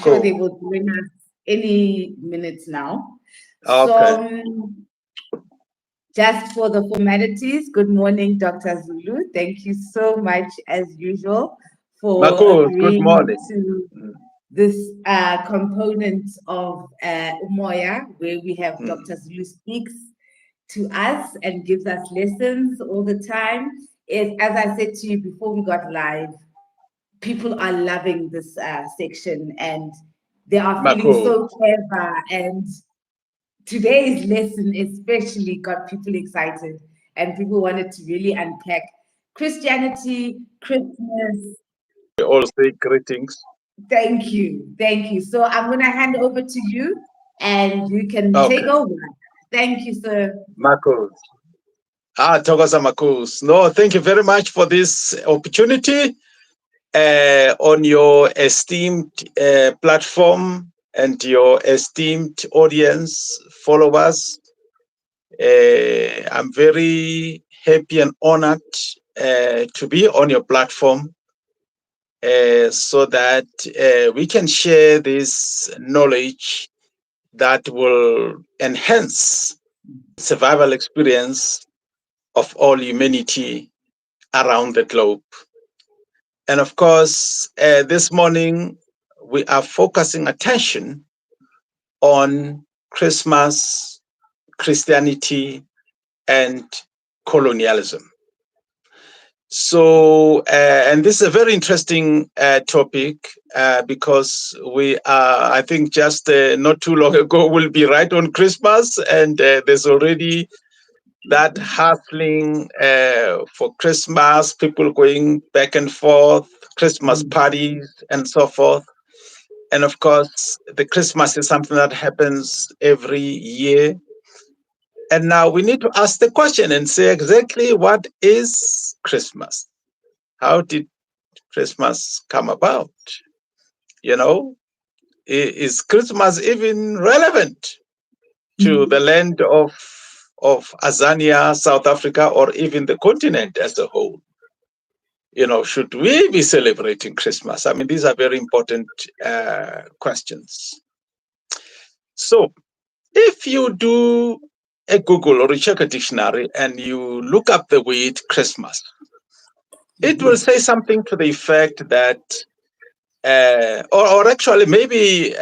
sure they Cool. will join us any minutes now. Okay. So, just for the formalities, good morning, Dr. Zulu. Thank you so much, as usual, for Marcos, good agreeing morning. to this component of Moya, where we have Dr. Zulu speaks to us and gives us lessons all the time. As I said to you before we got live, people are loving this section and they are feeling Marcos. so clever. And today's lesson especially got people excited and people wanted to really unpack Christianity, Christmas. All say greetings. Thank you. Thank you. So I'm going to hand over to you and you can take Okay. over. Thank you, sir. Marcos. Thokoza Marcos. No, thank you very much for this opportunity on your esteemed platform and your esteemed audience, followers. I'm very happy and honored to be on your platform so that we can share this knowledge that will enhance survival experience of all humanity around the globe. And of course, this morning we are focusing attention on Christmas, Christianity, and colonialism. So, and this is a very interesting topic because we are, I think, just not too long ago, we'll be right on Christmas, and there's already that hustling for Christmas, people going back and forth, Christmas parties, and so forth. And of course, the Christmas is something that happens every year. And now we need to ask the question and say exactly what is Christmas? How did Christmas come about? You know, is Christmas even relevant to the land of Azania, South Africa, or even the continent as a whole? You know, should we be celebrating Christmas? I mean, these are very important questions. So, if you do a Google or you check a dictionary and you look up the word Christmas, it will say something to the effect that or actually maybe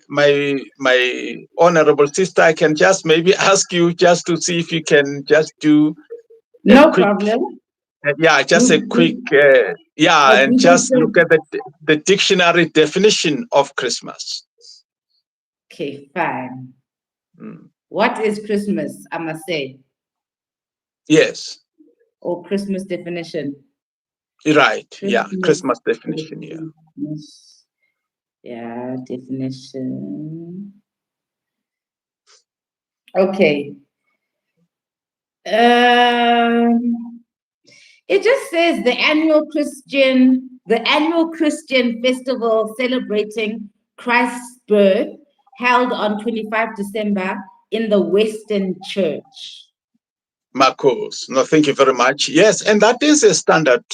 my honorable sister, I can just maybe ask you just to see if you can just do a No quick problem. yeah, just a quick yeah, A and Google just look search. at the dictionary definition of Christmas. Okay, fine. Mm. What is Christmas? I must say, Yes, or Christmas definition. right, yeah, Christmas Christmas definition, yeah. Christmas. Yeah, definition. Okay. Um, it just says the annual Christian festival celebrating Christ's birth held on 25 December in the Western Church. Marcos, no, thank you very much. Yes, and that is a standard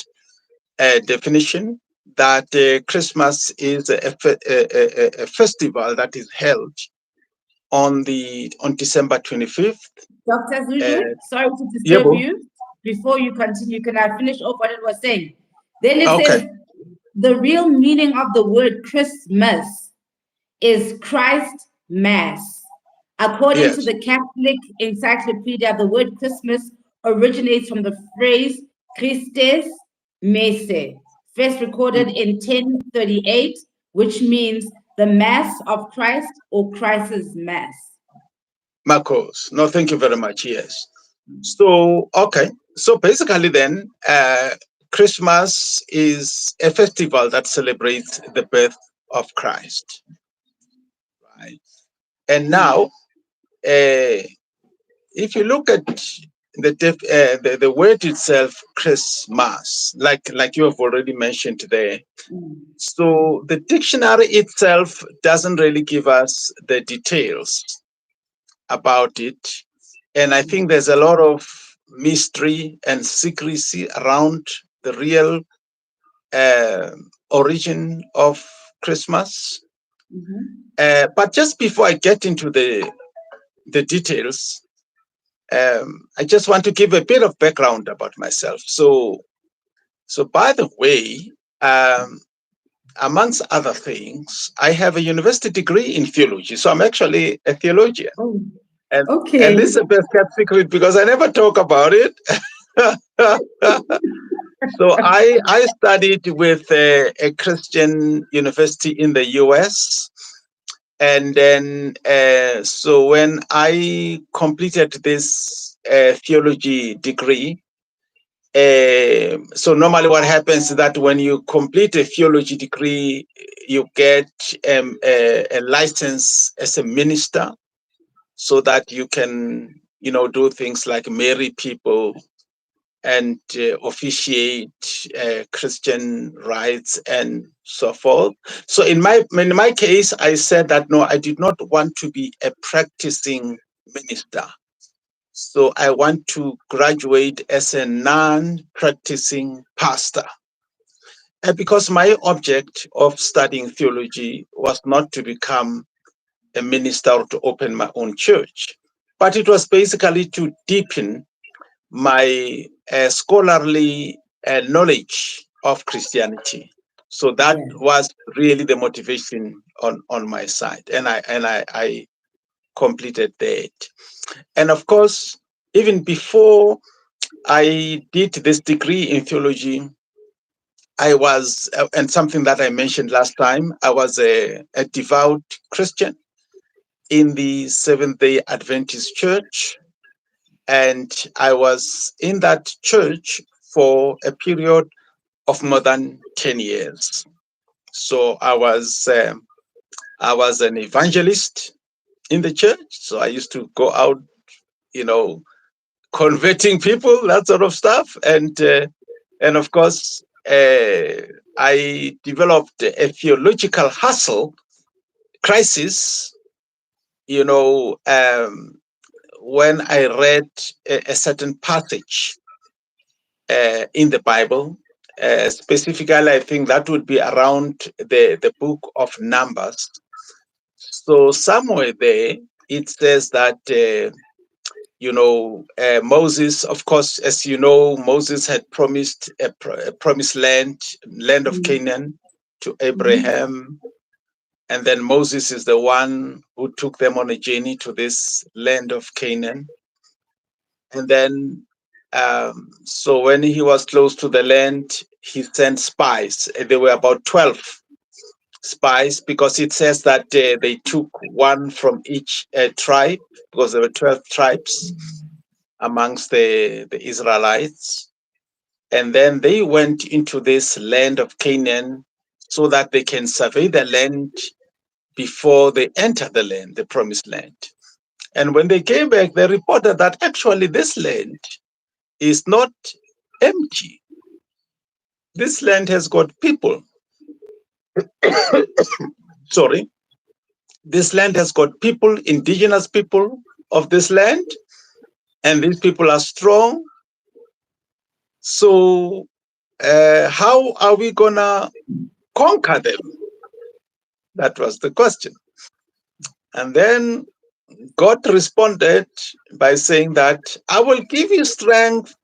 definition that Christmas is a festival that is held on December 25th. Dr. Uh, Zulu, sorry to yeah, disturb you. Before you continue, can I finish off what it was saying? Then it okay. says the real meaning of the word Christmas is Christ Mass. According to Yes. the Catholic Encyclopedia, the word Christmas originates from the phrase Christes Messe, first recorded in 1038, which means the Mass of Christ or Christ's Mass. Marcos, no, thank you very much. Yes. So, okay. So basically, then, Christmas is a festival that celebrates the birth of Christ. Right. And now, if you look at the word itself, Christmas, like you have already mentioned there. So the dictionary itself doesn't really give us the details about it, and I think there's a lot of mystery and secrecy around the real uh, origin of Christmas. But just before I get into the details, I just want to give a bit of background about myself. So by the way, amongst other things, I have a university degree in theology. So I'm actually a theologian. Oh, And, okay. and this is a best kept secret because I never talk about it. So I studied with a Christian university in the US. And then, so when I completed this theology degree, so normally what happens is that when you complete a theology degree, you get a license as a minister so that you can, do things like marry people and officiate Christian rites and so forth. So in my case, I said that no, I did not want to be a practicing minister. So I want to graduate as a non-practicing pastor. And because my object of studying theology was not to become a minister or to open my own church, but it was basically to deepen my scholarly knowledge of Christianity. So that was really the motivation on my side, and I completed that. And of course, even before I did this degree in theology, I was, and something that I mentioned last time, I was a devout Christian in the Seventh-day Adventist Church. And I was in that church for a period of more than 10 years. So I was an evangelist in the church. So I used to go out, converting people, that sort of stuff. And of course, I developed a theological crisis, when I read a certain passage in the Bible. Specifically, I think that would be around the book of Numbers. So somewhere there, it says that, Moses, of course, as you know, Moses had promised a promised land of Canaan to Abraham. And then Moses is the one who took them on a journey to this land of Canaan. And then, so when he was close to the land, he sent spies. There were about 12 spies because it says that they took one from each tribe because there were 12 tribes amongst the Israelites. And then they went into this land of Canaan so that they can survey the land before they enter the land, the promised land. And when they came back, they reported that actually this land is not empty. This land has got people. Sorry. This land has got people, indigenous people of this land, and these people are strong. So how are we going to conquer them? That was the question. And then God responded by saying that I will give you strength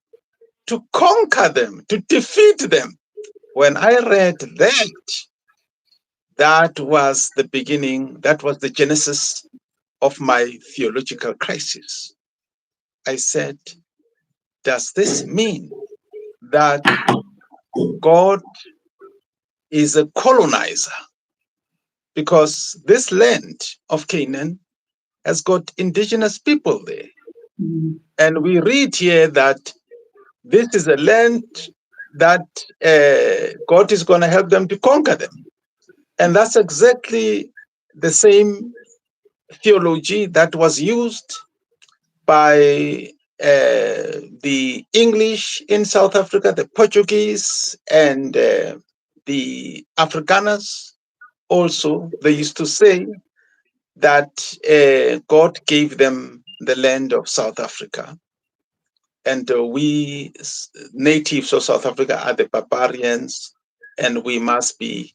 to conquer them, to defeat them. When I read that was the beginning, that was the genesis of my theological crisis. I said, does this mean that God is a colonizer? Because this land of Canaan has got indigenous people there. And we read here that this is a land that God is going to help them to conquer them. And that's exactly the same theology that was used by the English in South Africa, the Portuguese, and the Afrikaners. Also, they used to say that God gave them the land of South Africa. And we natives of South Africa are the barbarians, and we must be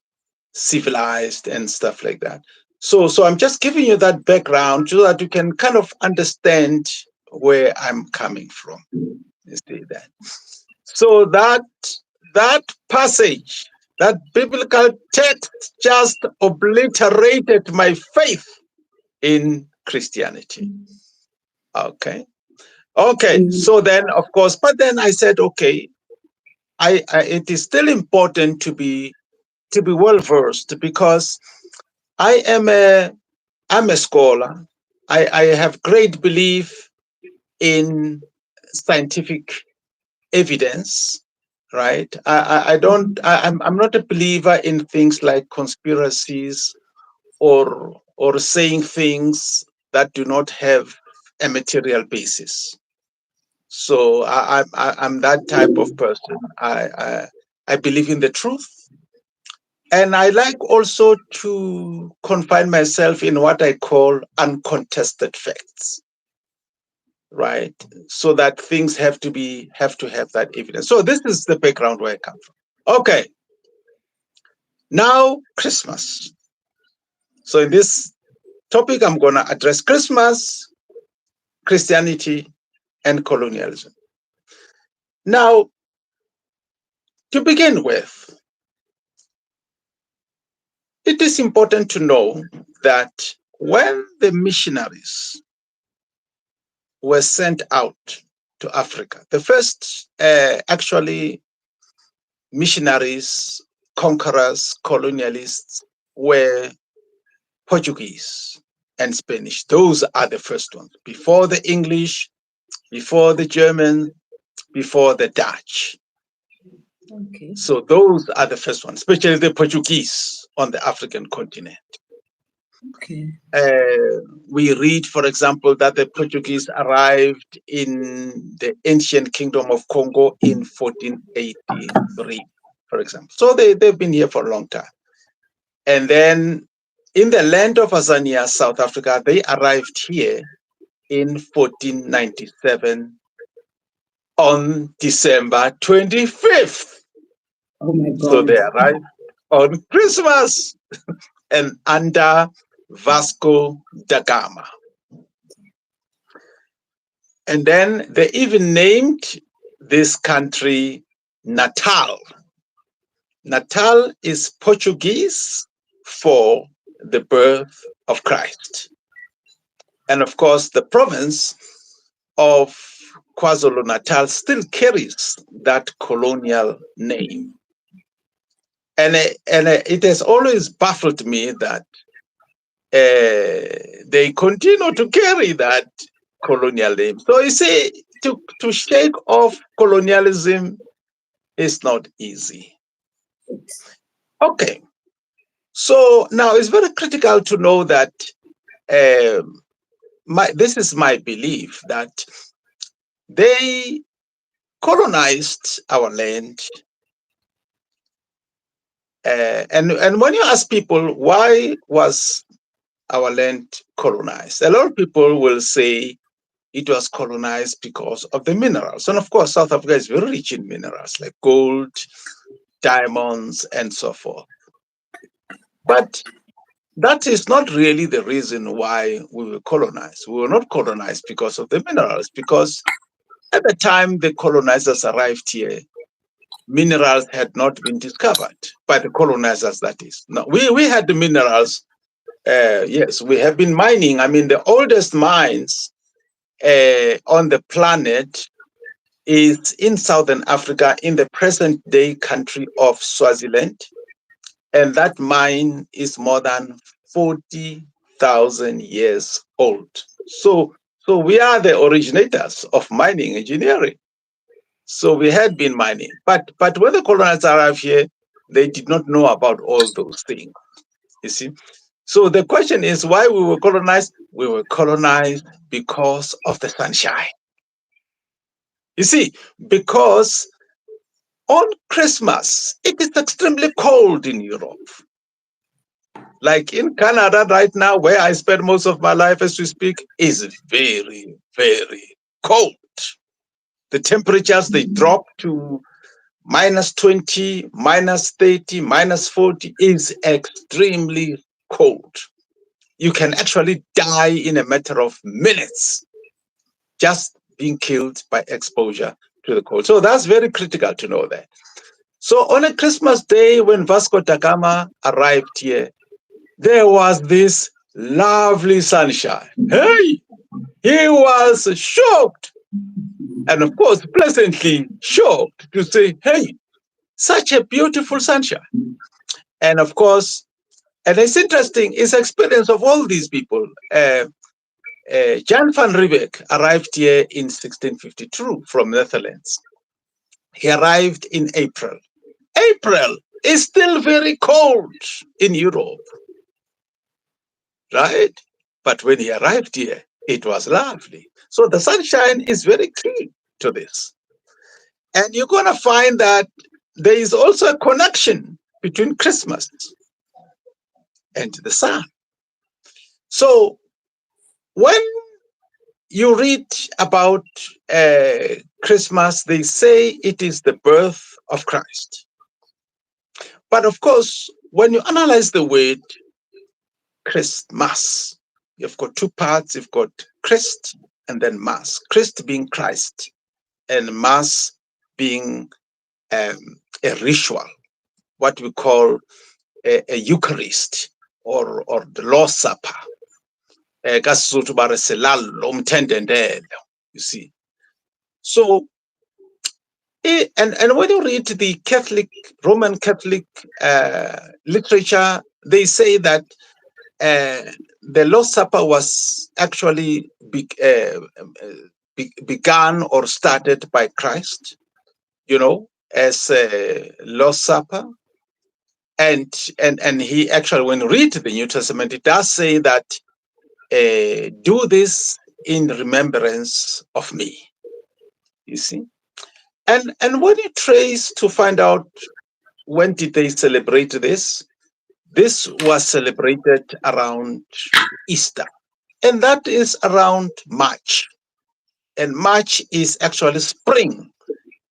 civilized and stuff like that. So I'm just giving you that background so that you can kind of understand where I'm coming from. You see that. So that passage, that biblical text just obliterated my faith in Christianity. Okay. So then, of course, but then I said, okay, it is still important to be well versed, because I'm a scholar. I have great belief in scientific evidence, right? I'm not a believer in things like conspiracies or saying things that do not have a material basis. So I'm that type of person. I believe in the truth, and I like also to confine myself in what I call uncontested facts, right? So that things have to have that evidence. So this is the background where I come from. Okay. Now Christmas. So in this topic, I'm going to address Christmas, Christianity, and colonialism. Now, to begin with, it is important to know that when the missionaries were sent out to Africa, the first actually missionaries, conquerors, colonialists were Portuguese and Spanish. Those are the first ones, before the English, before the German, before the Dutch. Okay. So those are the first ones, especially the Portuguese on the African continent. Okay. We read, for example, that the Portuguese arrived in the ancient kingdom of Congo in 1483, for example. So they've been here for a long time. And then in the land of Azania, South Africa, they arrived here in 1497 on December 25th. Oh my God. So they arrived on Christmas and under Vasco da Gama. And then they even named this country Natal. Natal is Portuguese for the birth of Christ. And of course, the province of KwaZulu-Natal still carries that colonial name. And it has always baffled me that they continue to carry that colonial name. So you see, to shake off colonialism is not easy. Okay. So now it's very critical to know that this is my belief that they colonized our land. And when you ask people, why was our land colonized? A lot of people will say it was colonized because of the minerals. And of course, South Africa is very rich in minerals like gold, diamonds, and so forth. But that is not really the reason why we were colonized. We were not colonized because of the minerals, because at the time the colonizers arrived here, minerals had not been discovered by the colonizers, that is. No, we had the minerals. Yes, we have been mining. I mean, the oldest mines on the planet is in Southern Africa, in the present-day country of Swaziland. And that mine is more than 40,000 years old. So we are the originators of mining engineering. So we had been mining. But when the colonizers arrived here, they did not know about all those things, you see. So the question is why we were colonized? We were colonized because of the sunshine. You see, because on Christmas, it is extremely cold in Europe. Like in Canada right now, where I spend most of my life as we speak, is very, very cold. The temperatures, they drop to -20, -30, -40 is extremely cold. You can actually die in a matter of minutes just being killed by exposure to the cold. So that's very critical to know that. So on a Christmas day, when Vasco da Gama arrived here, there was this lovely sunshine. Hey, he was shocked, and of course, pleasantly shocked to say, hey, such a beautiful sunshine. And of course, and it's interesting, it's experience of all these people. Jan van Riebeeck arrived here in 1652 from Netherlands. He arrived in April. April is still very cold in Europe, right? But when he arrived here, it was lovely. So the sunshine is very key to this. And you're going to find that there is also a connection between Christmas and the sun. So when you read about Christmas, they say it is the birth of Christ. But of course, when you analyze the word Christmas, you've got two parts. You've got Christ and then Mass. Christ being Christ and Mass being a ritual, what we call a Eucharist or the Lord's Supper. You see. So, and when you read the Catholic, Roman Catholic literature, they say that the Lord's Supper was actually begun or started by Christ, as a Lord's Supper. And he actually, when you read the New Testament, it does say that do this in remembrance of me. You see? And when you trace to find out when did they celebrate this, this was celebrated around Easter. And that is around March. And March is actually spring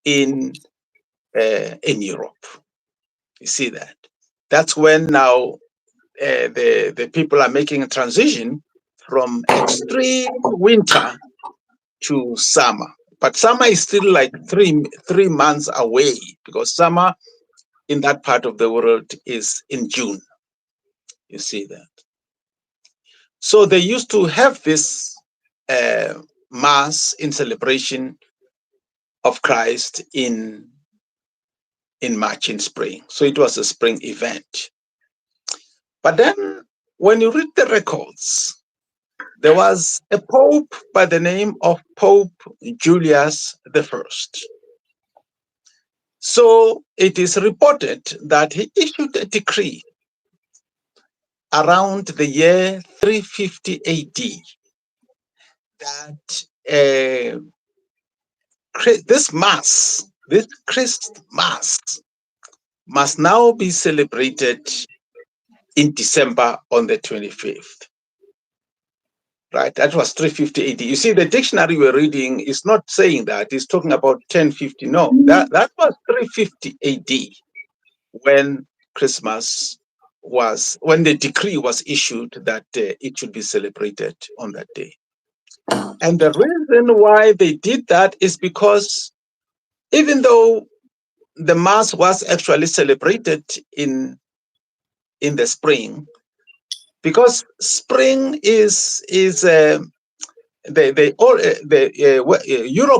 in Europe. You see that? That's when now the people are making a transition from extreme winter to summer. But summer is still like three months away, because summer in that part of the world is in June. You see that? So they used to have this mass in celebration of Christ in March, in spring. So it was a spring event. But then when you read the records, there was a pope by the name of Pope Julius I. So it is reported that he issued a decree around the year 350 AD that this Mass, this Christ Mass, must now be celebrated in December on the 25th. Right, that was 350 AD. You see, the dictionary we're reading is not saying that; it's talking about 1050. No, that was 350 AD when Christmas was, when the decree was issued that it should be celebrated on that day. And the reason why they did that is because even though the Mass was actually celebrated in the spring, because spring is Europe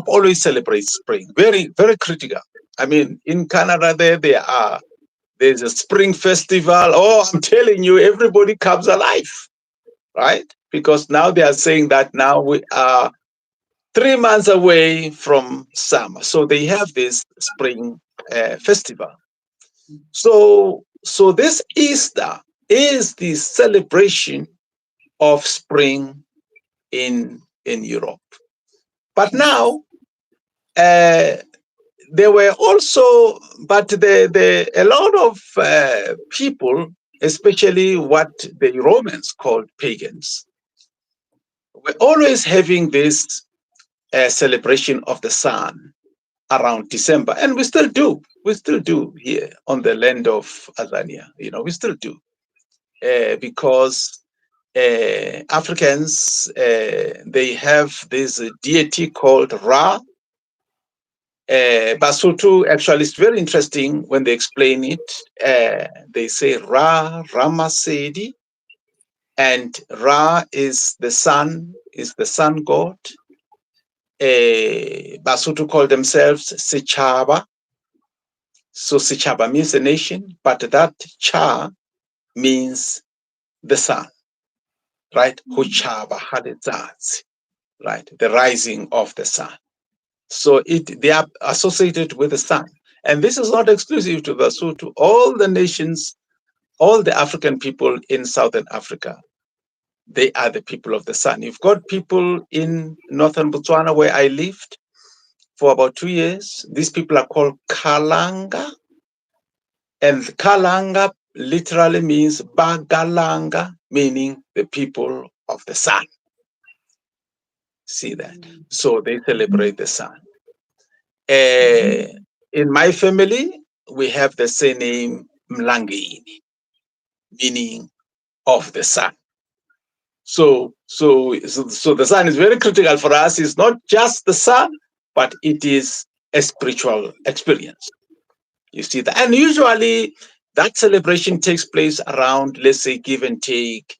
always celebrates spring, very, very critical. I mean, in Canada, there's a spring festival. Oh, I'm telling you, everybody comes alive, right? Because now they are saying that now we are 3 months away from summer, so they have this spring festival. So this Easter is the celebration of spring in Europe. But now there were also, but a lot of people, especially what the Romans called pagans, were always having this celebration of the sun around December, and we still do. We still do here on the land of Azania. We still do because Africans they have this deity called Ra. Basotho actually is very interesting when they explain it. They say Ra Ramasedi, and Ra is the sun god. Basotho call themselves Sechaba. So Sechaba means a nation, but that Cha means the sun, right? Huchaba Hadezatsi, right? The rising of the sun. So they are associated with the sun. And this is not exclusive to Basotho. All the nations, all the African people in Southern Africa, they are the people of the sun. You've got people in northern Botswana where I lived for about 2 years. These people are called Kalanga. And Kalanga literally means Bagalanga, meaning the people of the sun. See that? So they celebrate the sun. In my family, we have the same name Mlangeni, meaning of the sun. So the sun is very critical for us. It's not just the sun, but it is a spiritual experience. You see that? And usually that celebration takes place around, let's say, give and take,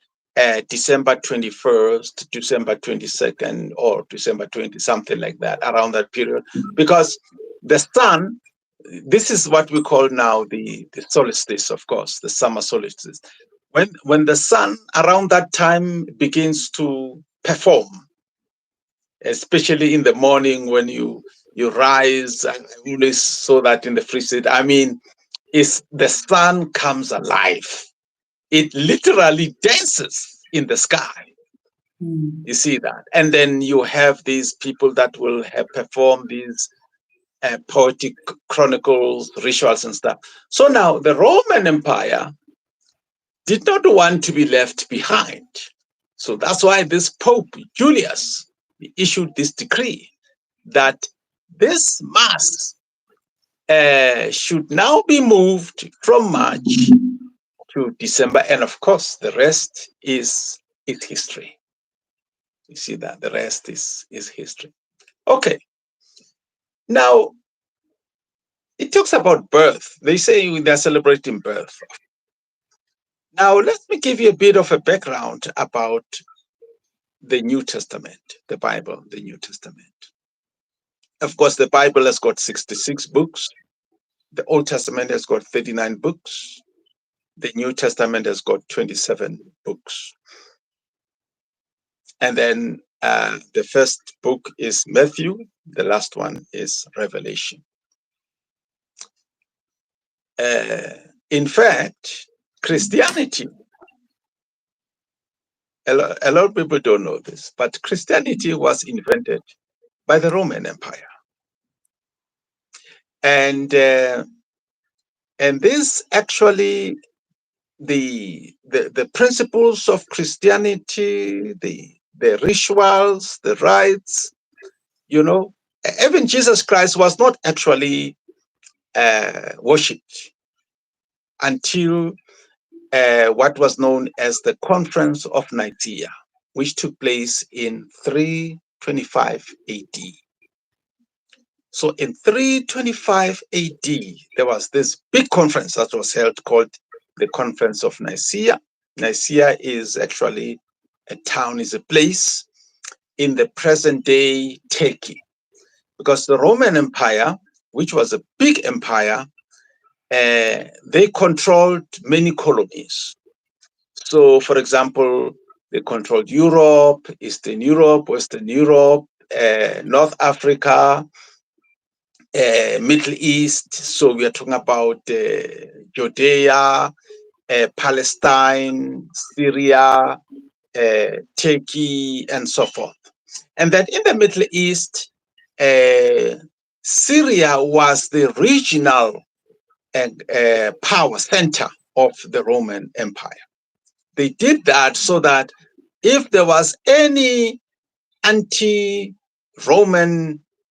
December 21st, December 22nd, or December 20, something like that, around that period. Because the sun, this is what we call now the solstice, of course, the summer solstice. When the sun around that time begins to perform, especially in the morning when you rise, and always so that in the free state, I mean, is the sun comes alive. It literally dances in the sky. You see that? And then you have these people that will have performed these poetic chronicles, rituals and stuff. So now the Roman Empire did not want to be left behind. So that's why this Pope Julius issued this decree that this mass should now be moved from March to December. And of course, the rest is history. You see that? The rest is history. Okay. Now, it talks about birth. They say they're celebrating birth. Now, let me give you a bit of a background about the New Testament, the Bible, the New Testament. Of course, the Bible has got 66 books. The Old Testament has got 39 books. The New Testament has got 27 books. And then the first book is Matthew. The last one is Revelation. In fact, Christianity, a lot of people don't know this, but Christianity was invented by the Roman Empire. And this actually, the principles of Christianity, the rituals, the rites, even Jesus Christ was not actually worshipped until what was known as the Conference of Nicaea, which took place in 325 AD. So in 325 AD, there was this big conference that was held called the Conference of Nicaea. Nicaea is actually a town, is a place in the present-day Turkey, because the Roman Empire, which was a big empire, they controlled many colonies. So, for example, they controlled Europe, Eastern Europe, Western Europe, North Africa, Middle East. So we are talking about Judea, Palestine, Syria, Turkey, and so forth. And then in the Middle East, Syria was the regional power center of the Roman Empire. They did that so that if there was any anti-Roman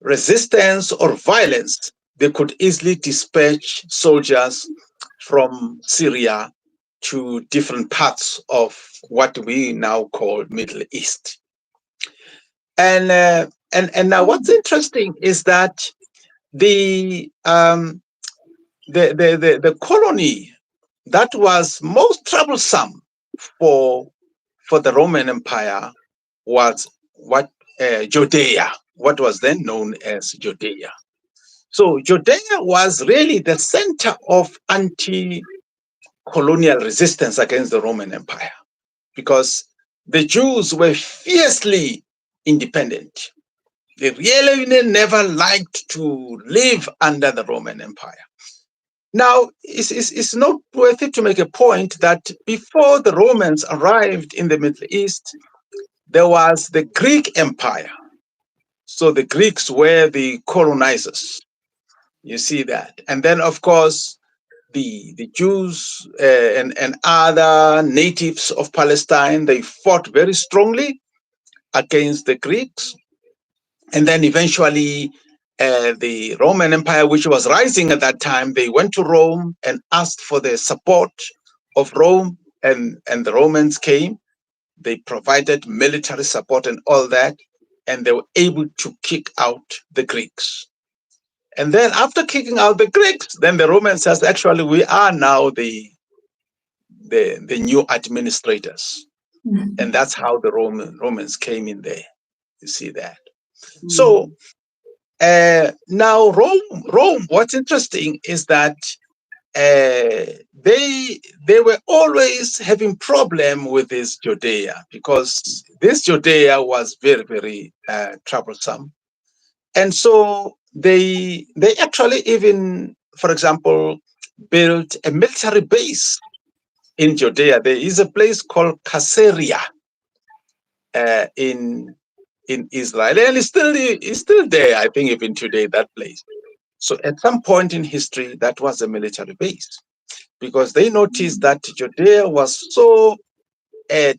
resistance or violence, they could easily dispatch soldiers from Syria to different parts of what we now call Middle East. And now what's interesting is that the colony that was most troublesome for the Roman Empire was Judea, what was then known as Judea. So Judea was really the center of anti-colonial resistance against the Roman Empire, because the Jews were fiercely independent. They really never liked to live under the Roman Empire. Now, it's noteworthy to make a point that before the Romans arrived in the Middle East, there was the Greek Empire. So the Greeks were the colonizers. You see that. And then, of course, the Jews and other natives of Palestine, they fought very strongly against the Greeks. And then eventually, the Roman Empire, which was rising at that time, they went to Rome and asked for the support of Rome, and the Romans came. They provided military support and all that, and they were able to kick out the Greeks. And then after kicking out the Greeks, then the Romans says, actually, we are now the new administrators. Mm-hmm. And that's how the Romans came in there. You see that. Mm-hmm. So now Rome, what's interesting is that they were always having problem with this Judea, because this Judea was very, very troublesome. And so they actually even, for example, built a military base in Judea. There is a place called Caesarea in Israel, and it's still there, I think, even today, that place. So at some point in history, that was a military base, because they noticed that Judea was so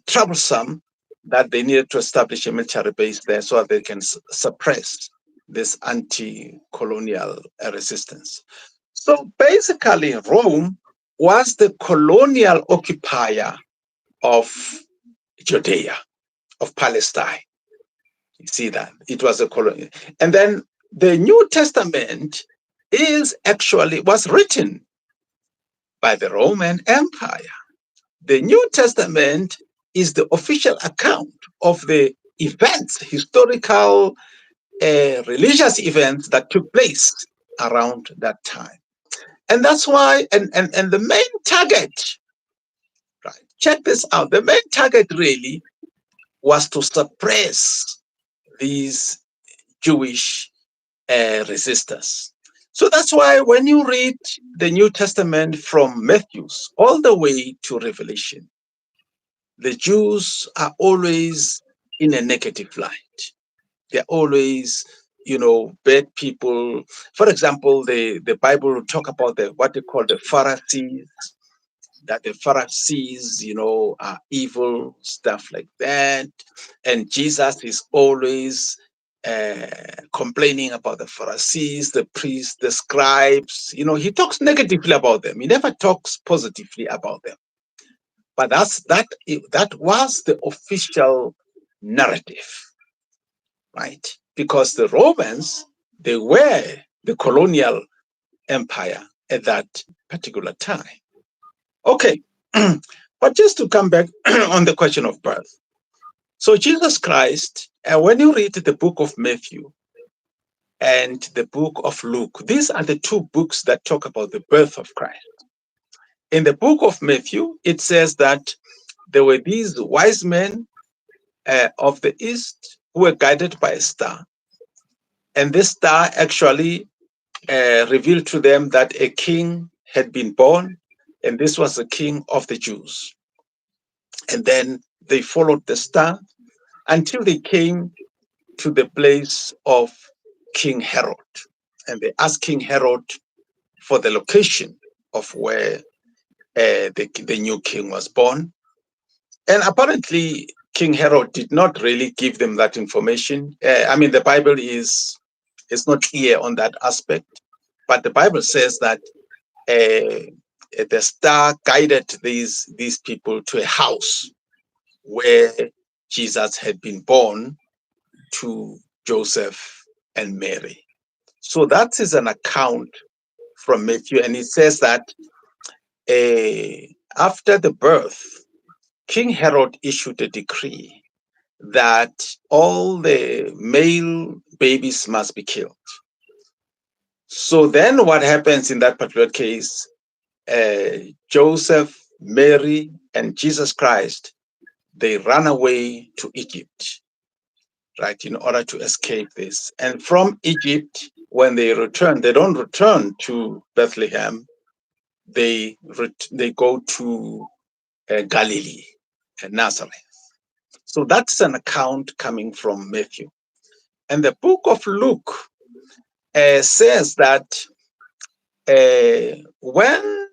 troublesome that they needed to establish a military base there so that they can suppress this anti-colonial resistance. So basically, Rome was the colonial occupier of Judea, of Palestine. You see that? It was a colony. And then the New Testament was written by the Roman Empire. The New Testament is the official account of the events, historical, religious events that took place around that time. And that's why, and the main target, right? Check this out. The main target really was to suppress these Jewish resistors. So that's why when you read the New Testament from Matthew all the way to Revelation, the Jews are always in a negative light. They're always, bad people. For example, the Bible will talk about what they call the Pharisees, that the Pharisees, are evil, stuff like that. And Jesus is always complaining about the Pharisees, the priests, the scribes. He talks negatively about them. He never talks positively about them. But that was the official narrative, right? Because the Romans, they were the colonial empire at that particular time. Okay, but just to come back on the question of birth. So Jesus Christ, when you read the book of Matthew and the book of Luke, these are the two books that talk about the birth of Christ. In the book of Matthew, it says that there were these wise men of the East who were guided by a star. And this star actually revealed to them that a king had been born, and this was the king of the Jews. And then they followed the star until they came to the place of King Herod. And they asked King Herod for the location of where the new king was born. And apparently, King Herod did not really give them that information. The Bible is It's not clear on that aspect. But the Bible says that the star guided these people to a house where Jesus had been born to Joseph and Mary. So that is an account from Matthew, and it says that after the birth, King Herod issued a decree that all the male babies must be killed. So then what happens in that particular case, Joseph, Mary, and Jesus Christ, they run away to Egypt, right, in order to escape this. And from Egypt, when they return, they don't return to Bethlehem. They go to Galilee and Nazareth. So that's an account coming from Matthew. And the book of Luke says that when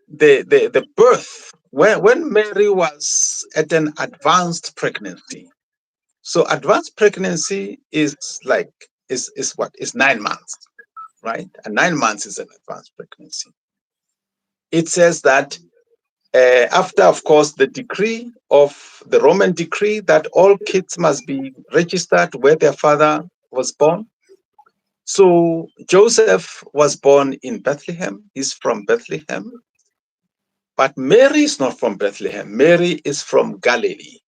the birth, when Mary was at an advanced pregnancy. So advanced pregnancy is what? Is 9 months, right? And 9 months is an advanced pregnancy. It says that after, of course, the decree of the Roman decree that all kids must be registered where their father was born. So Joseph was born in Bethlehem. He's from Bethlehem. But Mary is not from Bethlehem. Mary is from Galilee,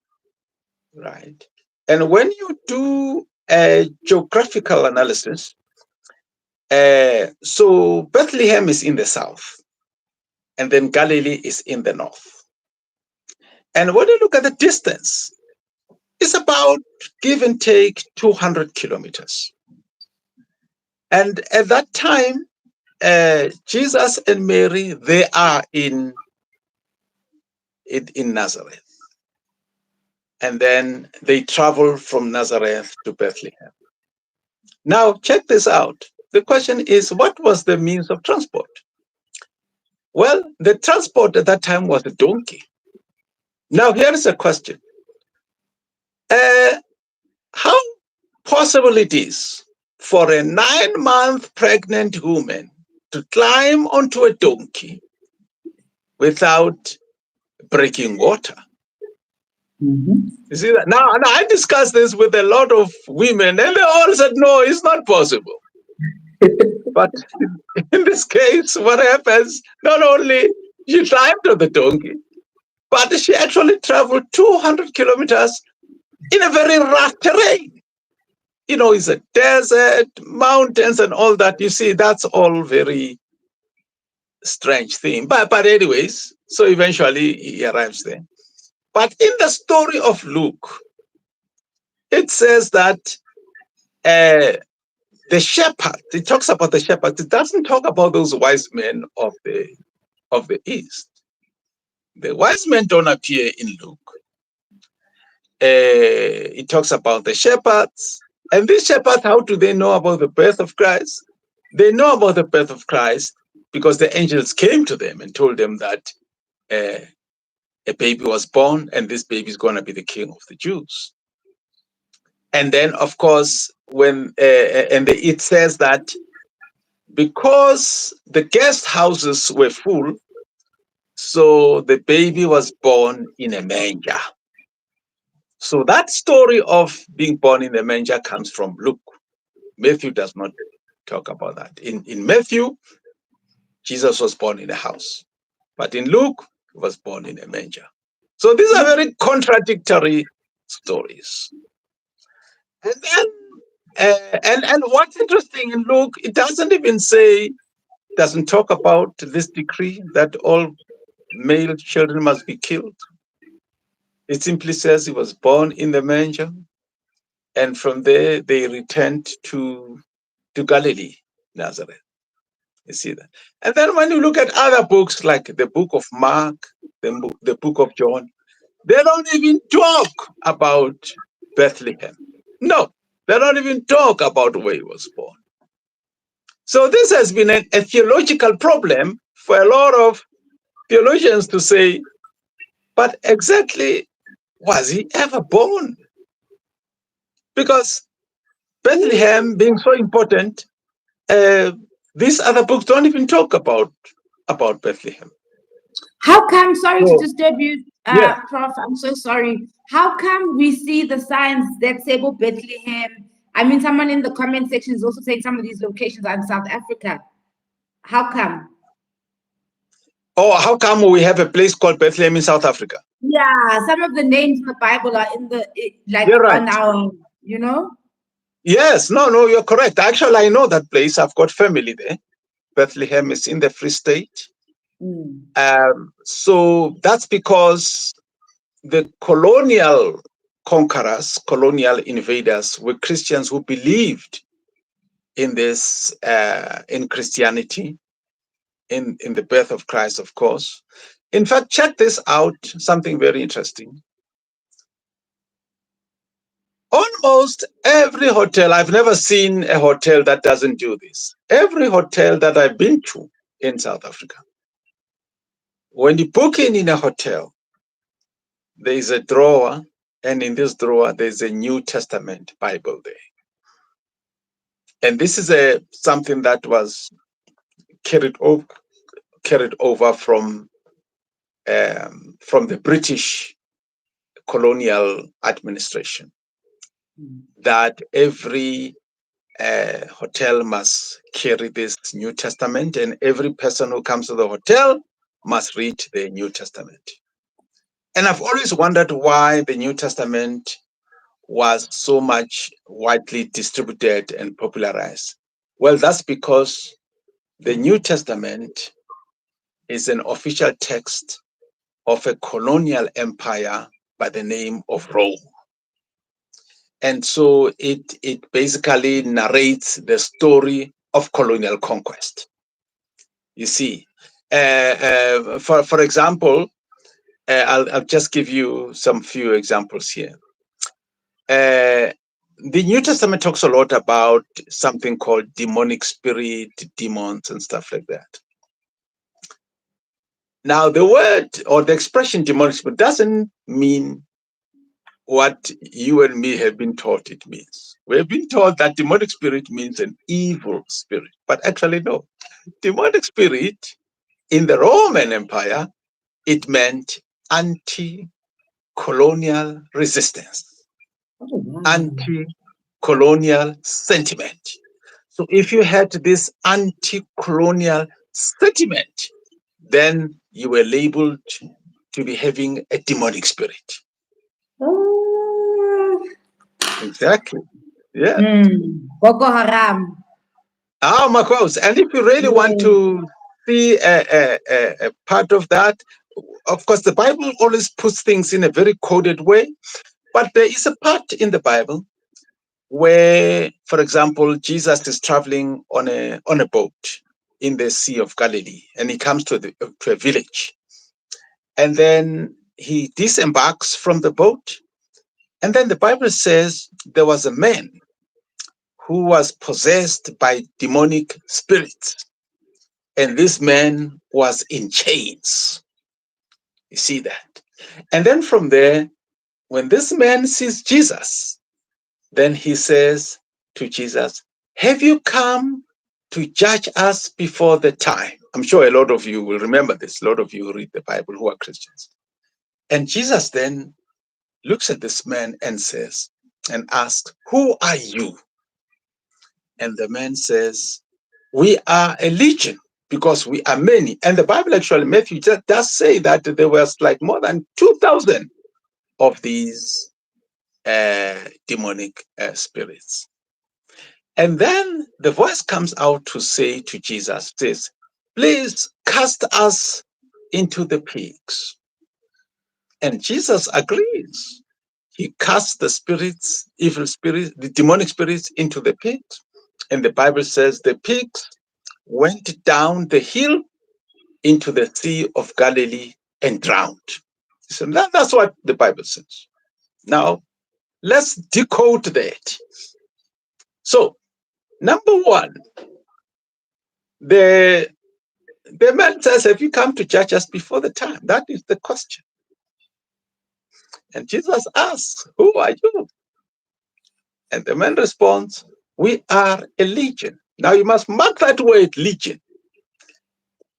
right? And when you do a geographical analysis, so Bethlehem is in the south, and then Galilee is in the north. And when you look at the distance, it's about, give and take, 200 kilometers. And at that time, Jesus and Mary, they are in Nazareth. And then they travel from Nazareth to Bethlehem. Now, check this out. The question is, what was the means of transport? Well, the transport at that time was a donkey. Now, here is a question. How possible it is for a 9-month pregnant woman to climb onto a donkey without breaking water? Mm-hmm. You see that? Now, I discussed this with a lot of women, and they all said, no, it's not possible. But in this case, what happens, not only she climbed on the donkey, but she actually traveled 200 kilometers in a very rough terrain. You know, it's a desert, mountains, and all that. You see, that's all very strange thing. But anyways, so eventually he arrives there. But in the story of Luke, it says that the shepherd, it talks about the shepherds. It doesn't talk about those wise men of the East. The wise men don't appear in Luke. It talks about the shepherds. And these shepherds, how do they know about the birth of Christ? They know about the birth of Christ because the angels came to them and told them that a baby was born, and this baby is going to be the king of the Jews. And then, of course, it says that because the guest houses were full, so the baby was born in a manger. So that story of being born in a manger comes from Luke. Matthew does not talk about that. In Matthew, Jesus was born in a house. But in Luke, he was born in a manger. So these are very contradictory stories. And then, and what's interesting in Luke, it doesn't talk about this decree that all male children must be killed. It simply says he was born in the manger, and from there they returned to Galilee, Nazareth. You see that? And then when you look at other books like the book of Mark, the book of John, they don't even talk about Bethlehem. No, they don't even talk about where he was born. So this has been a theological problem for a lot of theologians to say, but exactly, was he ever born? Because Bethlehem being so important, these other books don't even talk about Bethlehem. How come, sorry to disturb you, Yeah. Prof, I'm so sorry. How come we see the signs that say Bethlehem? I mean, someone in the comment section is also saying some of these locations are in South Africa. How come? Oh, how come we have a place called Bethlehem in South Africa? Yeah, some of the names in the Bible are in the, like, You're right. on our, you know? Yes, no, you're correct. Actually, I know that place. I've got family there. Bethlehem is in the Free State. So that's because the colonial conquerors, colonial invaders were Christians who believed in this, in Christianity, in the birth of Christ, of course. In fact, check this out, something very interesting. Almost every hotel, I've never seen a hotel that doesn't do this. Every hotel that I've been to in South Africa, when you book in a hotel, there is a drawer, and in this drawer, there's a New Testament Bible there. And this is something that was carried over from the British colonial administration, that every hotel must carry this New Testament, and every person who comes to the hotel must read the New Testament. And I've always wondered why the New Testament was so much widely distributed and popularized. Well, that's because the New Testament is an official text of a colonial empire by the name of Rome. And so it basically narrates the story of colonial conquest. You see, for example, I'll just give you some few examples here. The New Testament talks a lot about something called demonic spirit, demons, and stuff like that. Now, the word or the expression demonic spirit doesn't mean what you and me have been taught it means. We've been taught that demonic spirit means an evil spirit, but actually no. Demonic spirit in the Roman Empire, it meant anti-colonial resistance, anti-colonial sentiment. So if you had this anti-colonial sentiment, then you were labeled to be having a demonic spirit. Exactly. Yeah. Boko Haram. Makos. And if you really want to see a part of that, of course, the Bible always puts things in a very coded way. But there is a part in the Bible where, for example, Jesus is traveling on a boat in the Sea of Galilee, and he comes to a village. And then he disembarks from the boat. And then the Bible says there was a man who was possessed by demonic spirits. And this man was in chains. You see that? And then from there, when this man sees Jesus, then he says to Jesus, "Have you come to judge us before the time?" I'm sure a lot of you will remember this. A lot of you who read the Bible who are Christians. And Jesus then looks at this man and says, and asks, "Who are you?" And the man says, "We are a legion, because we are many." And the Bible actually, Matthew does say that there was like more than 2,000 of these demonic spirits. And then the voice comes out to say to Jesus, says, "Please cast us into the pigs." And Jesus agrees. He casts the spirits, evil spirits, the demonic spirits into the pigs. And the Bible says the pigs went down the hill into the Sea of Galilee and drowned. So that's what the Bible says. Now, let's decode that. So, number one, the man says, "Have you come to judge us before the time?" That is the question. And Jesus asks, "Who are you?" And the man responds, We are a legion. Now you must mark that word legion.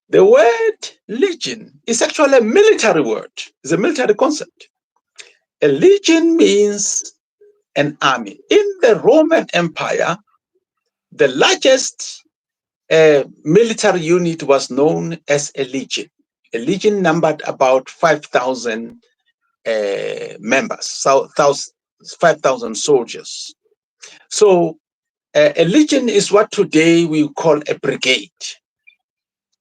The word legion is actually a military word. It's a military concept. A legion means an army. In the Roman Empire, the largest military unit was known as a legion. A legion numbered about 5,000 members, so 5,000 soldiers. So a legion is what today we call a brigade.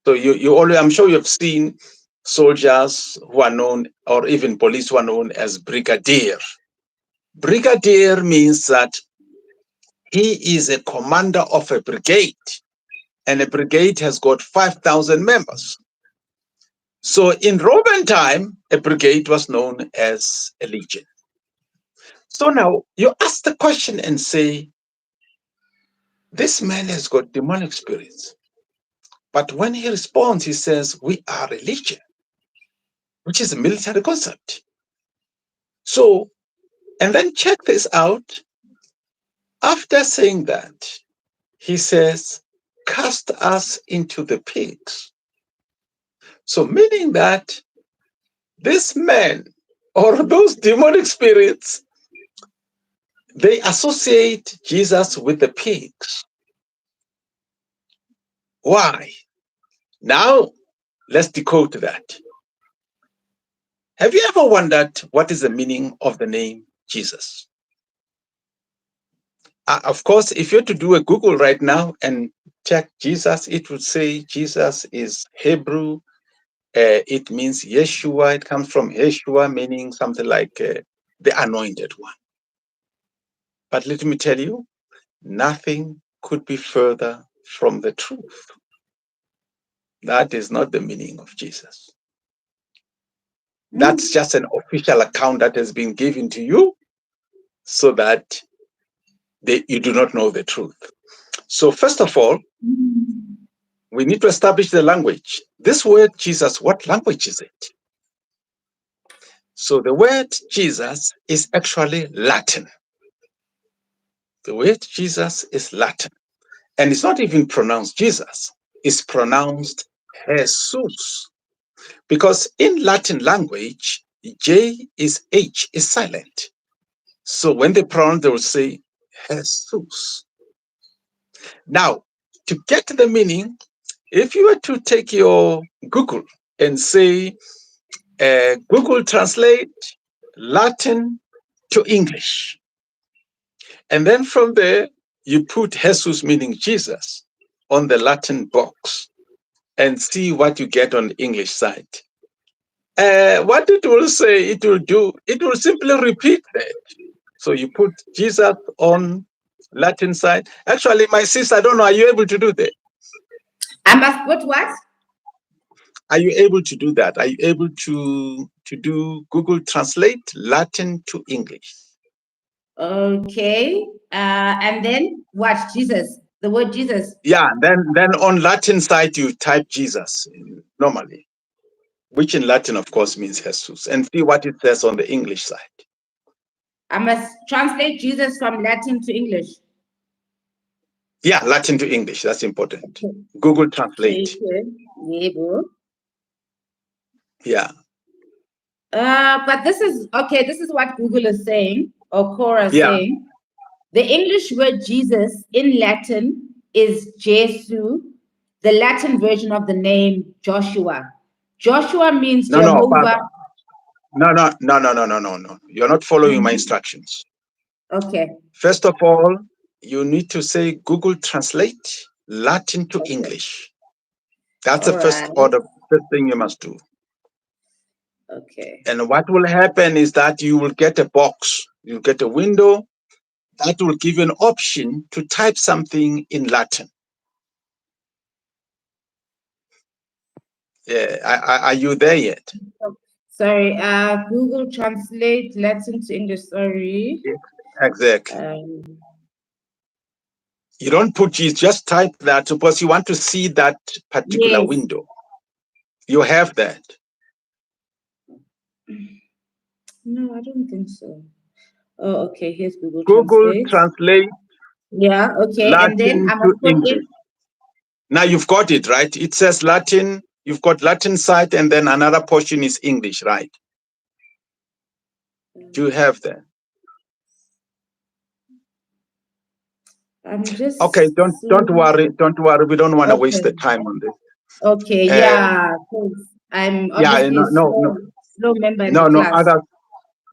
So you already, I'm sure you've seen soldiers who are known, or even police who are known as brigadier. Brigadier means that he is a commander of a brigade, and a brigade has got 5,000 members. So in Roman time, a brigade was known as a legion. So now you ask the question and say, this man has got demonic spirits. But when he responds, he says, we are a legion, which is a military concept. So, and then check this out. After saying that, he says, cast us into the pigs. So meaning that this man or those demonic spirits, they associate Jesus with the pigs. Why? Now, let's decode that. Have you ever wondered what is the meaning of the name Jesus? Of course, if you're to do a Google right now and check Jesus, it would say Jesus is Hebrew. It means Yeshua. It comes from Yeshua, meaning something like the anointed one. But let me tell you, nothing could be further from the truth. That is not the meaning of Jesus. That's just an official account that has been given to you so that you do not know the truth. So first of all, we need to establish the language. This word Jesus, what language is it? So the word Jesus is actually Latin. The word Jesus is Latin. And it's not even pronounced Jesus. It's pronounced Jesus. Because in Latin language, J is H is silent. So when they pronounce, they will say Jesus. Now, to get the meaning, if you were to take your Google and say, Google translate Latin to English, and then from there, you put Jesus meaning Jesus on the Latin box and see what you get on the English side. What it will say, it will simply repeat that. So you put Jesus on Latin side. Actually, my sister, I don't know, are you able to do that? I must put what? Are you able to do that? Are you able to do Google Translate Latin to English? Okay. And then what? Jesus. The word Jesus. Yeah, then on Latin side, you type Jesus normally, which in Latin, of course, means Jesus, and see what it says on the English side. I must translate Jesus from Latin to English. Yeah, Latin to English. That's important. Okay. Google Translate. Yeah. But this is okay. This is what Google is saying, or Quora is saying. The English word Jesus in Latin is Jesu, the Latin version of the name Joshua. Joshua means Jehovah. No. You're not following my instructions. Okay. First of all, you need to say Google Translate Latin to English. That's the first thing you must do. Okay. And what will happen is that you will get a box, you'll get a window that will give you an option to type something in Latin. Yeah, are you there yet? Sorry, Google Translate Latin to English. Sorry. Exactly. You don't put Jesus, just type that because you want to see that particular window. You have that. No, I don't think so. Oh, okay. Here's Google Translate Yeah, okay. And then Latin I to must put English. in. Now you've got it, right? It says Latin, you've got Latin side, and then another portion is English, right? Do you have that? I'm Okay, just don't worry, don't worry. We don't want to waste okay. the time on this. Okay, Uh, yeah, 'cause I'm yeah, obviously no, a no, no, slow member in the no class. other.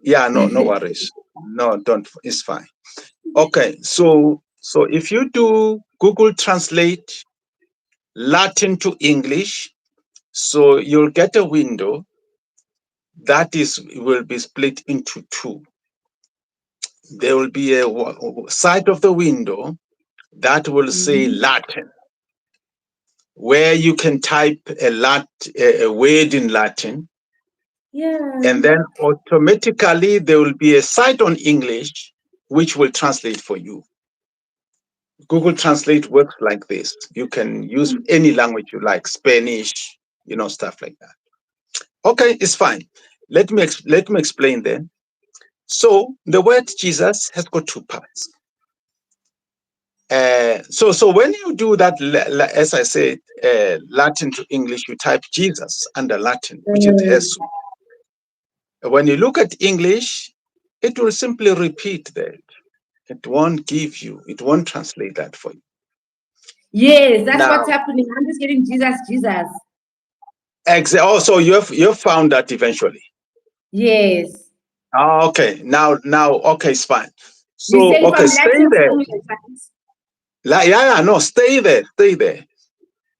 Yeah, no worries. No, don't. It's fine. Okay, so if you do Google Translate Latin to English, so you'll get a window that is will be split into two. There will be a side of the window that will say Mhm. Latin, where you can type a word in Latin, Yeah. and then automatically there will be a site on English which will translate for you. Google Translate works like this. You can use any language you like, Spanish, stuff like that. Okay, it's fine. Let me explain then. So the word Jesus has got two parts. So when you do that, as I said, Latin to English, you type Jesus under Latin, which is Jesus. When you look at English, it will simply repeat that. It won't translate that for you. Yes, that's Now, what's happening. I'm just getting Jesus, Jesus. also you've found that eventually. Yes. Okay, now, okay, it's fine. You So, say okay, from stay Latin to there. English, right? Yeah, no, stay there.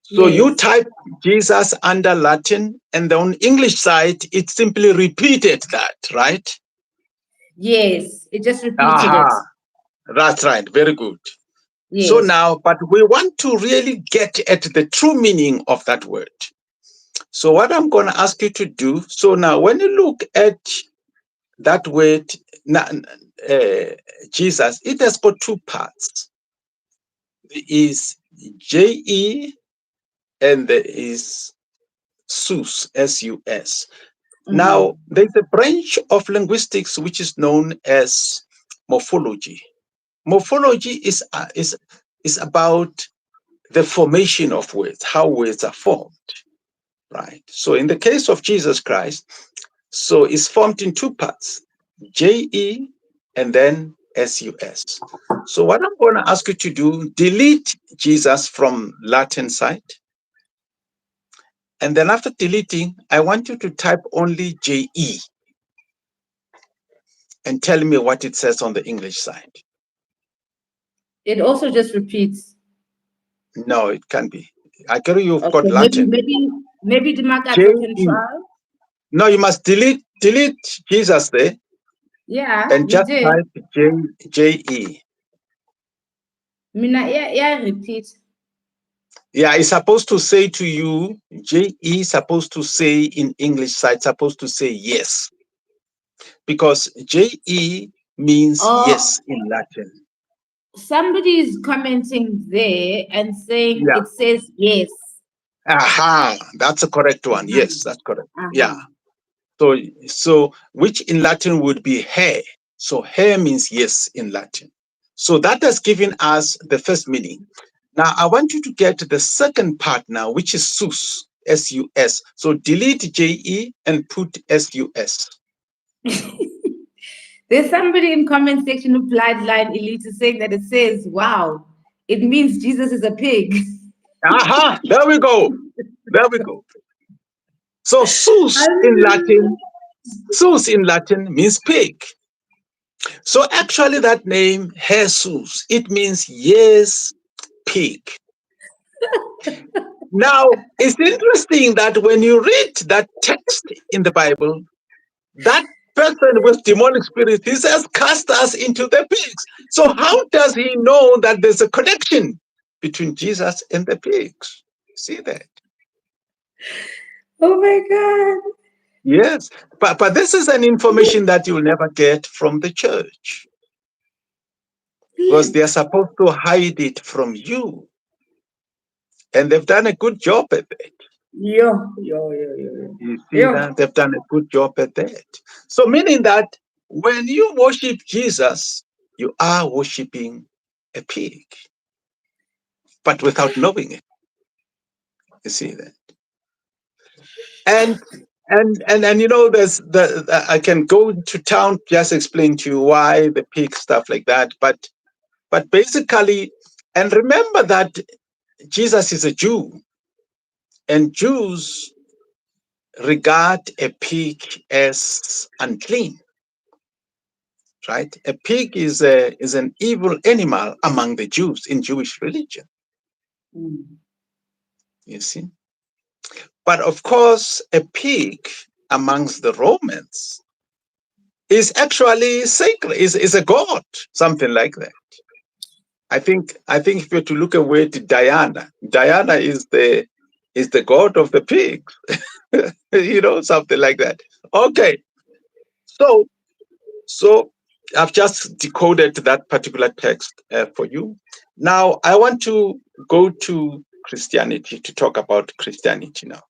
So you Yes. type Jesus under Latin, and on English side, it simply repeated that, right? Yes. It just repeated it. Aha, that's right. Very good. So Yes. now, but we want to really get at the true meaning of that word. So what I'm going to ask you to do, so now when you look at that word, Jesus, it has got two parts. There is JE and there is SUS, S-U-S. Now, there's a branch of linguistics which is known as morphology. Morphology is about the formation of words, how words are formed, right? So in the case of Jesus Christ, so it's formed in two parts, JE and then SUS. So what I'm going to ask you to do, delete Jesus from Latin side. And then after deleting, I want you to type only JE and tell me what it says on the English side. It also just repeats. No, it can't be. I agree you've Okay, got Latin. maybe the Mark can JE. try. No, you must delete Jesus there Yeah, and we just did. type JE. Mina, yeah, repeat. Yeah, it's supposed to say to you, JE supposed to say in English side, supposed to say yes. Because JE means Oh, yes in Latin. somebody is commenting there and saying Yeah. it says yes. Aha, that's a correct one. Uh-huh. Yes, that's correct. Yeah. Uh-huh. So which in Latin would be hair. So hair means yes in Latin. So that has given us the first meaning. Now I want you to get the second part now, which is sus, S-U-S. So delete J-E and put S-U-S. There's somebody in comment section who applied line elite is saying that it says, wow, it means Jesus is a pig. Aha, there we go. There we go. So sus in Latin means pig. So actually that name, Jesus, it means yes, pig. Now, it's interesting that when you read that text in the Bible, that person with demonic spirit, he says, cast us into the pigs. So how does he know that there's a connection between Jesus and the pigs? See that? Oh my God. Yes, but this is an information that you'll never get from the church because they are supposed to hide it from you. And they've done a good job at that. Yo. You see that? They've done a good job at that. So meaning that when you worship Jesus, you are worshiping a pig, but without knowing it. You see that? And you know, I can go to town, just explain to you why the pig, stuff like that. But basically, and remember that Jesus is a Jew, and Jews regard a pig as unclean, right? A pig is an evil animal among the Jews in Jewish religion. You see? But of course, a pig amongst the Romans is actually sacred, is a god, something like that. I think if you're to look at where Diana is the god of the pigs, you know, something like that. Okay, so I've just decoded that particular text for you. Now I want to go to Christianity, to talk about Christianity now.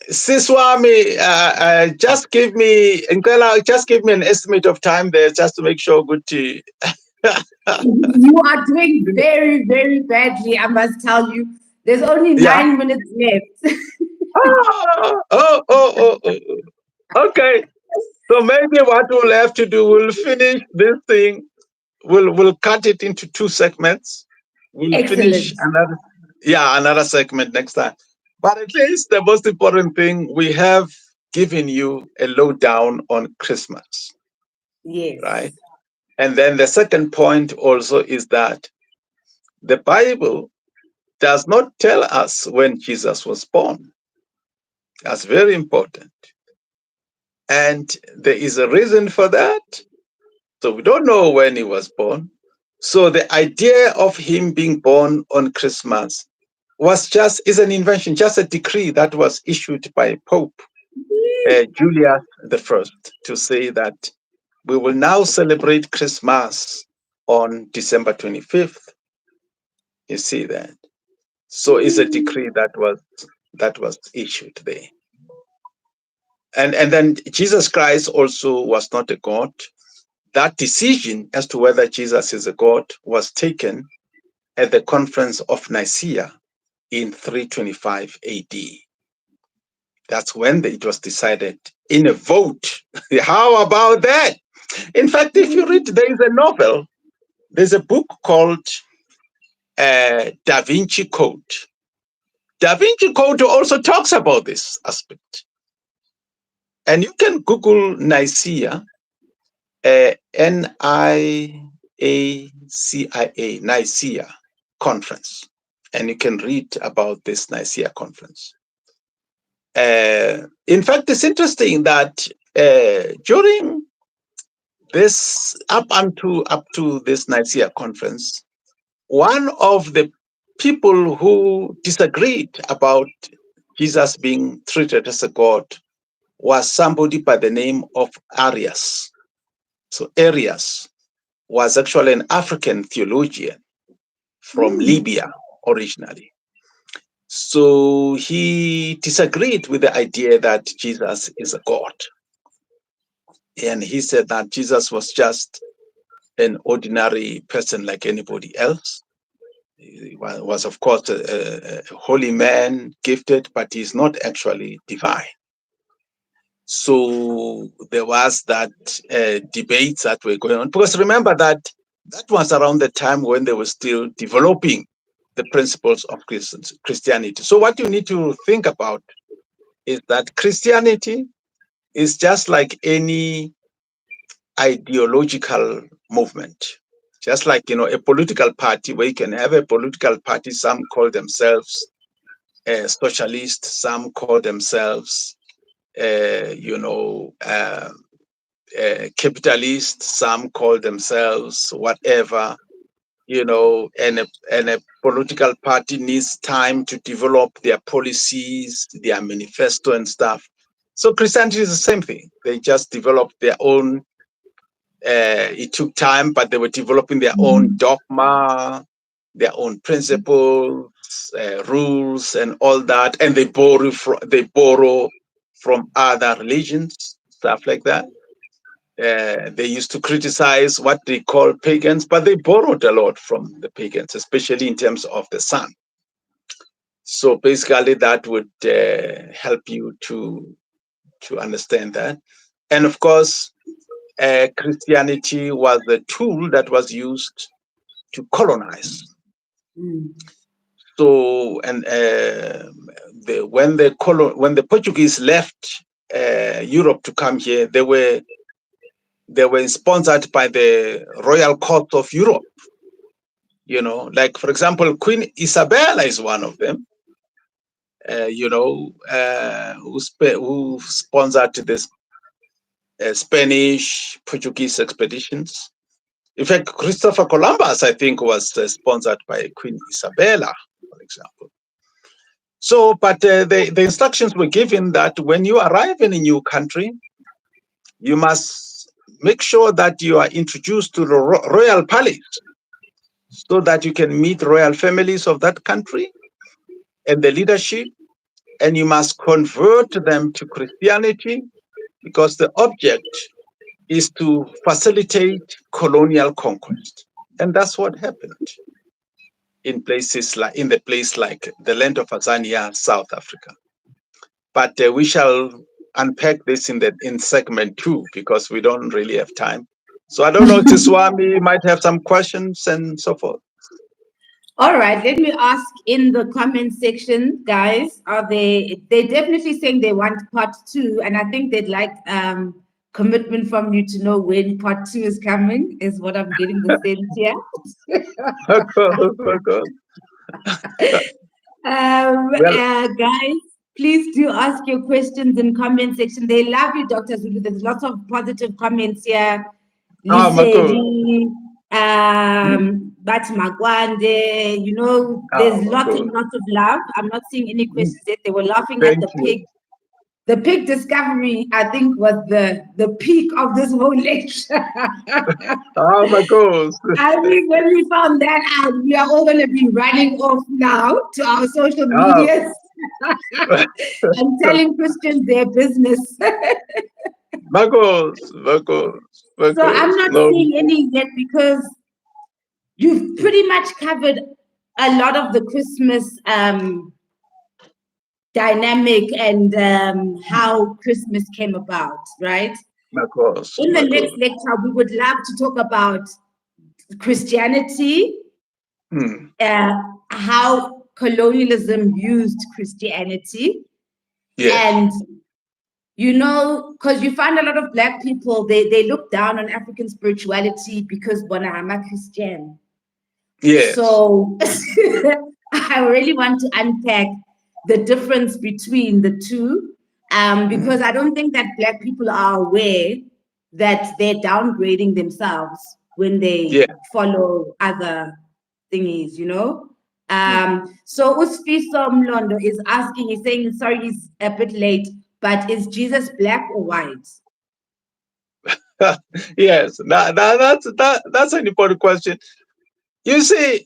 Siswami, just give me an estimate of time there, just to make sure good to. You are doing very, very badly, I must tell you. There's only 9 minutes left. Oh. Okay. So maybe what we'll have to do, we'll finish this thing. We'll cut it into 2 segments. We'll Excellent. finish another segment next time. But at least the most important thing, we have given you a lowdown on Christmas. Yes. Right? And then the second point also is that the Bible does not tell us when Jesus was born. That's very important. And there is a reason for that. So we don't know when he was born. So the idea of him being born on Christmas is an invention, just a decree that was issued by Pope Julius I, to say that we will now celebrate Christmas on December 25th. You see that? So it's a decree that was issued there. And then Jesus Christ also was not a god. That decision as to whether Jesus is a god was taken at the Conference of Nicaea in 325 AD. That's when it was decided in a vote. How about that? In fact, if you read, there is a novel, there's a book called Da Vinci Code. Da Vinci Code also talks about this aspect. And you can Google Nicaea, Nicaea, Nicaea Conference, and you can read about this Nicaea Conference. In fact, it's interesting that during this, up to this Nicaea Conference, one of the people who disagreed about Jesus being treated as a god was somebody by the name of Arius. So Arius was actually an African theologian from Libya originally. So he disagreed with the idea that Jesus is a god. And he said that Jesus was just an ordinary person like anybody else. He was of course, a holy man, gifted, but he's not actually divine. So there was that debates that were going on. Because remember that was around the time when they were still developing the principles of Christianity. So what you need to think about is that Christianity is just like any ideological movement. Just like, a political party, where you can have a political party, some call themselves socialist, some call themselves capitalist, some call themselves whatever, and a political party needs time to develop their policies, their manifesto and stuff. So Christianity is the same thing. They just developed their own, it took time, but they were developing their own dogma, their own principles, rules and all that. And they borrow from other religions, stuff like that. They used to criticize what they call pagans, but they borrowed a lot from the pagans, especially in terms of the sun. So basically, that would help you to understand that. And of course, Christianity was the tool that was used to colonize. Mm. So, and when the Portuguese left Europe to come here, they were sponsored by the royal court of Europe. You know, like for example, Queen Isabella is one of them. Who sponsored the Spanish Portuguese expeditions. In fact, Christopher Columbus, I think, was sponsored by Queen Isabella, for example. So, but the instructions were given that when you arrive in a new country, you must make sure that you are introduced to the royal palace so that you can meet royal families of that country and the leadership, and you must convert them to Christianity because the object is to facilitate colonial conquest. And that's what happened in the place like the land of Azania, South Africa. But we shall unpack this in segment 2 because we don't really have time. So I don't know, Tiswami might have some questions and so forth. All right, let me ask in the comment section, guys. They're definitely saying they want part 2, and I think they'd like commitment from you to know when part 2 is coming, is what I'm getting the sense here. Guys, please do ask your questions in comment section. They love you, Dr. Zulu. There's lots of positive comments here. Liseli, Magwande, you know, there's lots and lots of love. I'm not seeing any questions yet. They were laughing at the pig. The pig discovery, I think, was the peak of this whole lecture. Oh my God. I mean, when we found that out, we are all going to be running off now to our social medias and telling Christians their business. Marcos. So I'm not seeing any yet because you've pretty much covered a lot of the Christmas dynamic and how Christmas came about, right? In the next lecture, we would love to talk about Christianity, how colonialism used Christianity, and you know, because you find a lot of Black people, they look down on African spirituality because I'm a Christian. Yes. So I really want to unpack the difference between the two, because I don't think that Black people are aware that they're downgrading themselves when they follow other thingies, you know. So Usfiso Mlondo is asking, he's saying, sorry, he's a bit late, but is Jesus black or white? Yes, that's an important question. You see,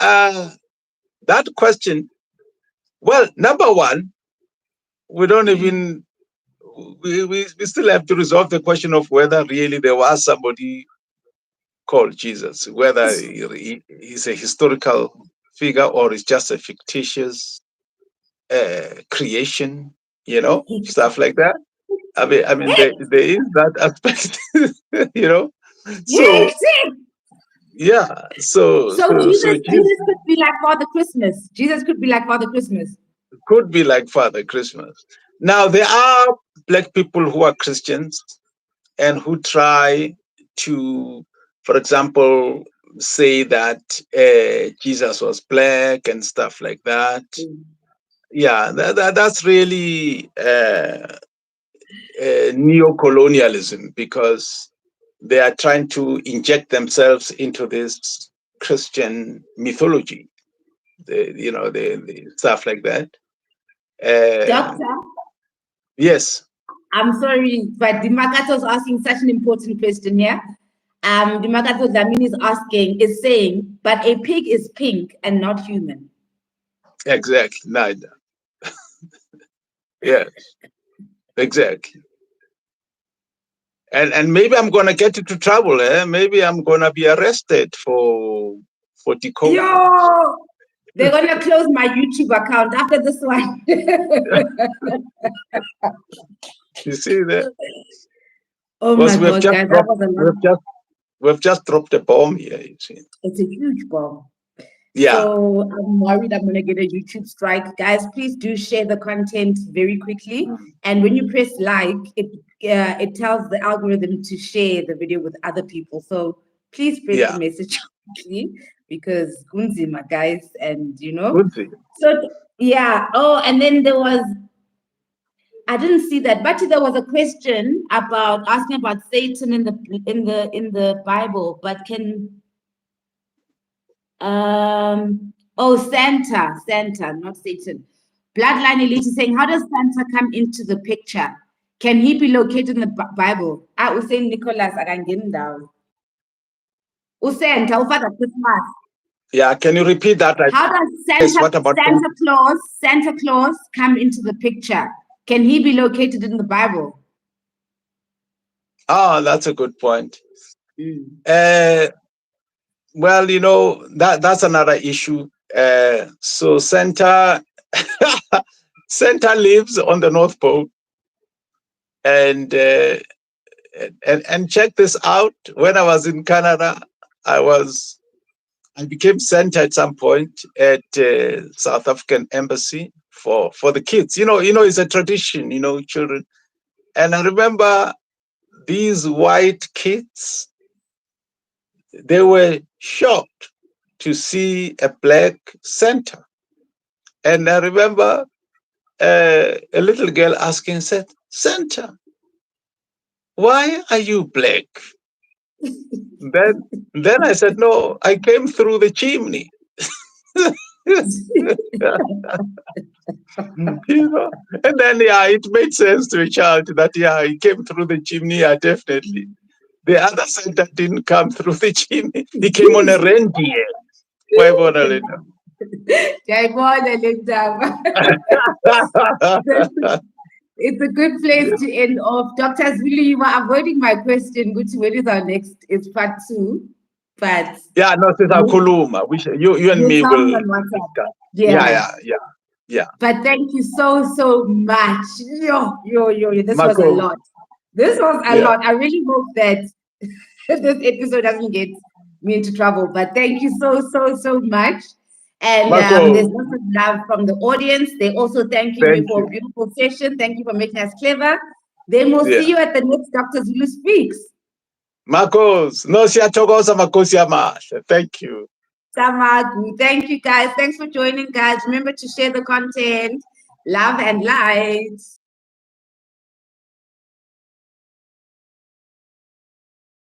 that question, well, number one, we don't even, we still have to resolve the question of whether really there was somebody called Jesus, whether he's a historical figure or it's just a fictitious creation, you know, stuff like that. I mean, there is that aspect, you know. So, yeah. So Jesus could be like Father Christmas. Jesus could be like Father Christmas. Could be like Father Christmas. Now, there are Black people who are Christians and who try to, for example, say that Jesus was black and stuff like that. Yeah, that's really neo-colonialism because they are trying to inject themselves into this Christian mythology, the stuff like that. Doctor? Yes. I'm sorry, but Dimakato is asking such an important question here. Dimakato Dlamini is saying, but a pig is pink and not human. Exactly, neither. Yes, exactly. and maybe I'm gonna get into trouble. Maybe I'm gonna be arrested for decoding. Yo, they're gonna close my YouTube account after this one. You see that? Oh my God, guys, that was a lot. We've just dropped a bomb here. You see? It's a huge bomb. Yeah. So I'm worried I'm going to get a YouTube strike. Guys, please do share the content very quickly. And when you press like, it tells the algorithm to share the video with other people. So please press the message quickly, because Gunzima, guys, and you know. So yeah. Oh, and then there was, I didn't see that, but there was a question about asking about Satan in the Bible, but can Santa, not Satan. Bloodline Elite is saying, how does Santa come into the picture? Can he be located in the Bible? Was saying Nicholas down. Santa, Father Christmas. Yeah, can you repeat that? How does Santa Claus come into the picture? Can he be located in the Bible? Oh, that's a good point. Well, you know, that's another issue. So Santa lives on the North Pole, and check this out. When I was in Canada, I became Santa at some point at South African Embassy for the kids. You know, it's a tradition. You know, children. And I remember these white kids. They were shocked to see a black Santa. And I remember a little girl asking, said, Santa, why are you black? Then I said, no, I came through the chimney. You know? And then, it made sense to a child that, he came through the chimney, definitely. The other Santa didn't come through the chimney. He came on a reindeer. It's a good place to end off. Dr. Zulu, you were avoiding my question, which when is our next? It's part 2. But yeah, no, this is our Kuluma. You and me will. Yeah. But thank you so much. Yo. This was a lot. This was a lot. I really hope that this episode doesn't get me into trouble. But thank you so much. And there's lots of love from the audience. They also thank you for a beautiful session. Thank you for making us clever. Then we'll see you at the next Dr. Zulu Speaks. Marcos, no siyathokoza Makosi amahle. Thank you. Samagu. Thank you, guys. Thanks for joining, guys. Remember to share the content. Love and light.